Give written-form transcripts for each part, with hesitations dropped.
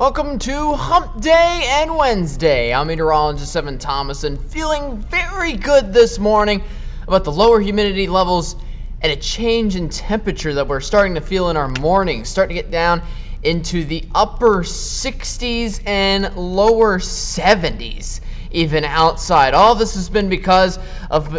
Welcome to Hump Day and Wednesday. I'm meteorologist Evan Thomas and feeling very good this morning about the lower humidity levels and a change in temperature that we're starting to feel in our mornings, starting to get down into the upper 60s and lower 70s even outside. All this has been because of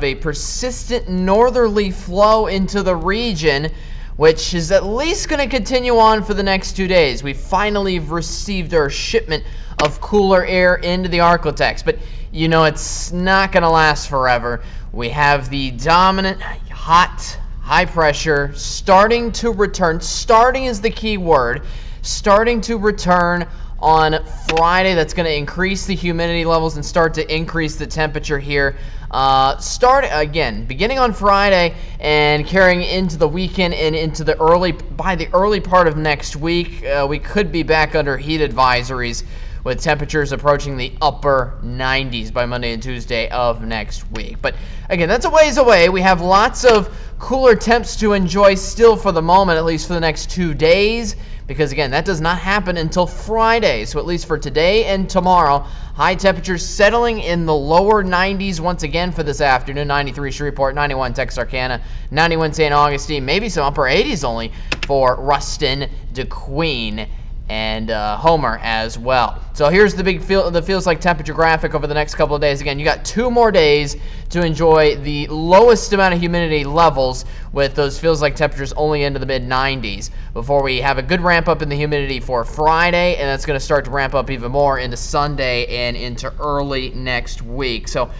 a persistent northerly flow into the region, which is at least going to continue on for the next 2 days. We finally received our shipment of cooler air into the Arctic, but you know it's not going to last forever. We have the dominant hot, high pressure starting to return. Starting is the key word. Starting to return on Friday. That's going to increase the humidity levels and start to increase the temperature here. Beginning on Friday and carrying into the weekend and into the early part of next week, we could be back under heat advisories with temperatures approaching the upper 90s by Monday and Tuesday of next week. But again, that's a ways away. We have lots of cooler temps to enjoy still for the moment, at least for the next 2 days, because again, that does not happen until Friday. So at least for today and tomorrow, high temperatures settling in the lower 90s once again for this afternoon. 93 Shreveport, 91 Texarkana, 91 St. Augustine, maybe some upper 80s only for Ruston, DeQueen, and Homer as well. So here's the feels like temperature graphic over the next couple of days. Again, you got 2 more days to enjoy the lowest amount of humidity levels with those feels like temperatures only into the mid 90s before we have a good ramp up in the humidity for Friday, and that's going to start to ramp up even more into Sunday and into early next week. So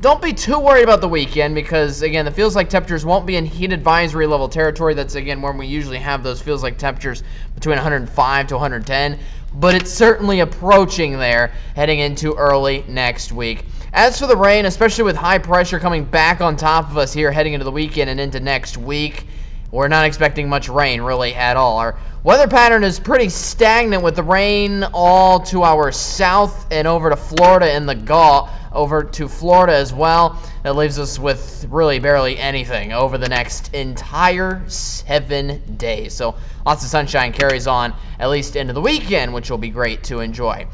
don't be too worried about the weekend because, again, the feels like temperatures won't be in heat advisory level territory. That's, again, where we usually have those feels like temperatures between 105 to 110. But it's certainly approaching there heading into early next week. As for the rain, especially with high pressure coming back on top of us here heading into the weekend and into next week, we're not expecting much rain really at all. Our weather pattern is pretty stagnant with the rain all to our south and over to Florida in the Gulf, over to Florida as well. That leaves us with really barely anything over the next entire 7 days. So lots of sunshine carries on at least into the weekend, which will be great to enjoy.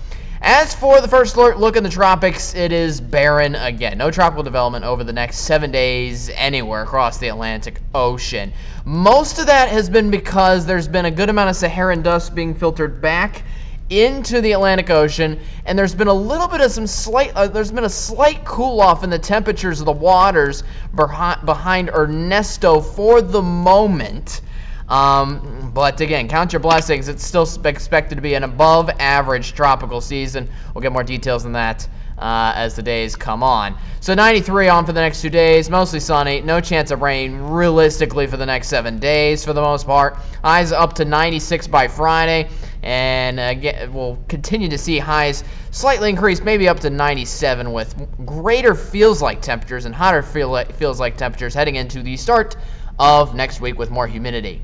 As for the first look in the tropics, it is barren again. No tropical development over the next 7 days anywhere across the Atlantic Ocean. Most of that has been because there's been a good amount of Saharan dust being filtered back into the Atlantic Ocean, and there's been a little bit of a slight cool off in the temperatures of the waters behind Ernesto for the moment. But again, count your blessings. It's still expected to be an above average tropical season. We'll get more details on that as the days come on. So 93 on for the next 2 days, mostly sunny, no chance of rain realistically for the next 7 days for the most part. Highs up to 96 by Friday, and again, we'll continue to see highs slightly increase, maybe up to 97 with greater feels like temperatures and hotter feels like temperatures heading into the start of next week with more humidity.